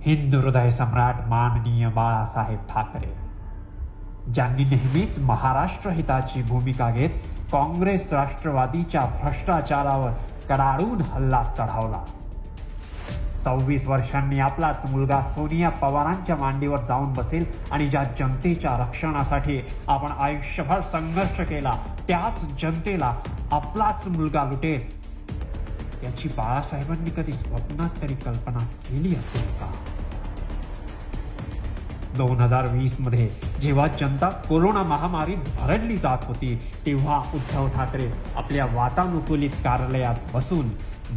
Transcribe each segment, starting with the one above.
हिंदू हृदय सम्राट माननीय बाळासाहेब ठाकरे, ज्यांनी नेहमीच महाराष्ट्र हिताची भूमिका घेत काँग्रेस राष्ट्रवादीच्या भ्रष्टाचारावर कडाडून हल्ला चढवला. 26 वर्षांनी आपलाच मुलगा सोनिया पवारांच्या मांडीवर जाऊन बसेल आणि ज्या जनतेच्या रक्षणासाठी आपण आयुष्यभर संघर्ष केला त्याच जनतेला आपलाच मुलगा लुटेल, याची बाळासाहेबांनी कधी स्वप्नात तरी कल्पना केली असेल का? 2020 मध्ये जेव्हा जनता कोरोना महामारीत भरडली जात होती तेव्हा उद्धव ठाकरे आपल्या वातानुकूलित कार्यालयात बसून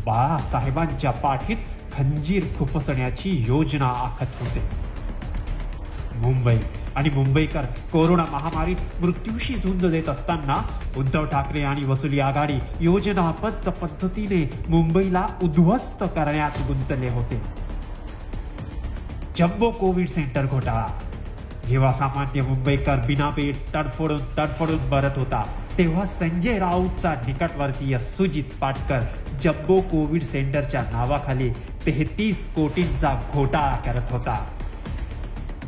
बाळासाहेबांच्या पाठीत खंजीर खुपसण्याची योजना आखत होते. मुंबई आणि मुंबईकर कोरोना महामारीत मृत्यूशी झुंज देत असताना उद्धव ठाकरे आणि वसुली आघाडी योजनाबद्ध पद्धतीने मुंबईला उद्ध्वस्त करण्यात गुंतले होते. जम्बो कोविड सेंटर घोटाळा जेव्हा सामान्य मुंबईकर बिना बेड्स तडफडून मरत होता तेव्हा संजय राऊतचा निकटवर्तीय सुजित पाटकर जम्बो कोविड सेंटरच्या नावाखाली 33 कोटींचा घोटाळा करत होता.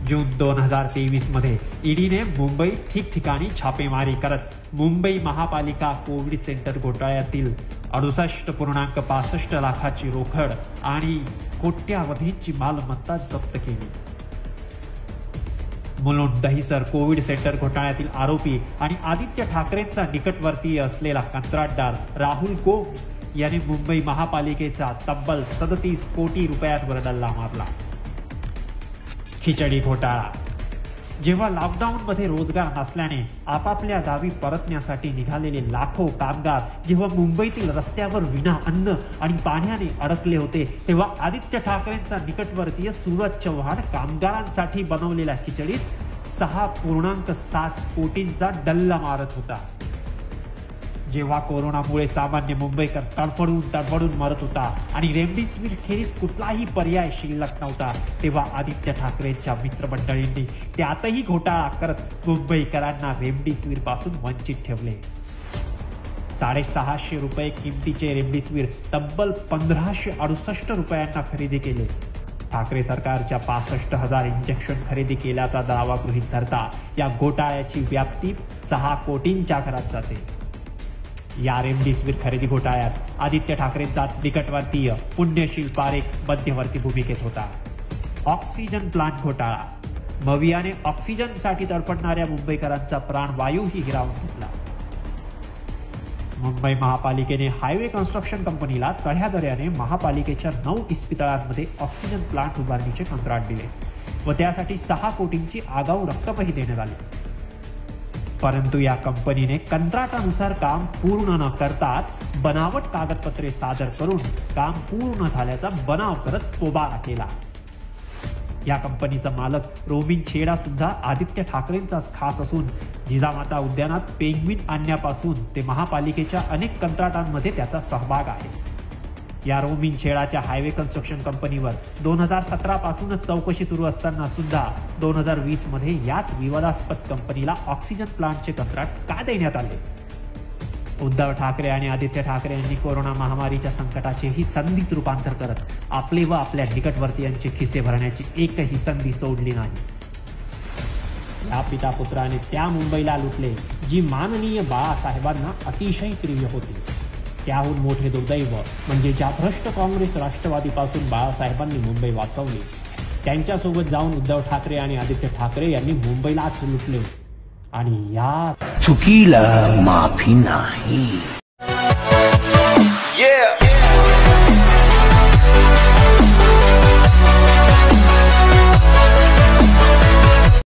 जून 2023 मध्ये ईडीने मुंबईत ठिकठिकाणी छापेमारी करत मुंबई महापालिका कोविड सेंटर घोटाळ्यातील 68.65 लाखाची रोकड आणि कोट्यावधींची मालमत्ता जप्त केली. मुलुंड दहिसर कोविड सेंटर घोटाळ्यातील आरोपी आणि आदित्य ठाकरेंचा निकटवर्तीय असलेला कंत्राटदार राहुल गोम्स याने मुंबई महापालिकेचा तब्बल 37 कोटी रुपयांवर डल्ला मारला. खिचडी घोटाळा जेव्हा लॉकडाऊनमध्ये रोजगार नसल्याने आपापल्या गावी परतण्यासाठी निघालेले लाखो कामगार जेव्हा मुंबईतील रस्त्यावर विना अन्न आणि पाण्याने अडकले होते तेव्हा आदित्य ठाकरेंचा निकटवर्तीय सूरज चव्हाण कामगारांसाठी बनवलेल्या खिचडीत 6.7 कोटींचा डल्ला मारत होता. जेव्हा कोरोनामुळे सामान्य मुंबईकर तडफडून मरत होता आणि रेमडेसिवीर खेरीज कुठलाही पर्याय शिल्लक नव्हता तेव्हा आदित्य ठाकरेंच्या मित्रमंडळींनी त्यातही घोटाळा करत मुंबईकरांना रेमडेसिवीर पासून वंचित ठेवले. 650 रुपये किमतीचे रेमडेसिवीर तब्बल 1568 रुपयांना खरेदी केले. ठाकरे सरकारच्या 65,000 इंजेक्शन खरेदी केल्याचा दावा गृहीत धरता या घोटाळ्याची व्याप्ती 6 कोटींच्या घरात जाते. या रेमडेसिवीर खरेदी घोटाळ्यात आदित्य ठाकरेंचाच निकटवर्तीय पुण्यशील पारेख मध्यवर्ती भूमिकेत होता. ऑक्सिजन प्लांट घोटाळा मवियाने ऑक्सिजनसाठी तडफडणाऱ्या मुंबईकरांचा प्राणवायूही हिरावून घेतला. मुंबई महापालिकेने हायवे कन्स्ट्रक्शन कंपनीला चढ्या दराने महापालिकेच्या 9 इस्पितळांमध्ये ऑक्सिजन प्लांट उभारणीचे कंत्राट दिले व त्यासाठी 6 कोटींची आगाऊ रक्कमही देण्यात आली. परंतु या कंपनीने कंत्राटानुसार काम पूर्ण न करताच बनावट कागदपत्रे सादर करून काम पूर्ण झाल्याचा बनाव करत पोबारा केला. या कंपनीचा मालक रोमिन छेडा सुद्धा आदित्य ठाकरेंचाच खास असून जिजामाता उद्यानात पेंग्विन आणण्यापासून ते महापालिकेच्या अनेक कंत्राटांमध्ये त्याचा सहभाग आहे. या रोमिन छेडाच्या हायवे कन्स्ट्रक्शन कंपनीवर 2017 पासूनच चौकशी सुरू असताना सुद्धा 2020 मध्ये याच विवादास्पद कंपनीला ऑक्सिजन प्लांटचे कंत्राट का देण्यात आले? उद्धव ठाकरे आणि आदित्य ठाकरे यांनी कोरोना महामारीच्या संकटाचेही संधीत रूपांतर करत आपले व आपल्या निकटवर्तीयांचे खिसे भरण्याची एकही संधी सोडली नाही. या पिता पुत्राने त्या मुंबईला लुटले जी माननीय बाळासाहेबांना अतिशय प्रिय होती. त्याहून मोठे दुर्दैव म्हणजे ज्या भ्रष्ट काँग्रेस राष्ट्रवादीपासून बाळासाहेबांनी मुंबई वाचवली त्यांच्यासोबत जाऊन उद्धव ठाकरे आणि आदित्य ठाकरे यांनी मुंबईलाच लुटले आणि या चुकीला माफी नाही.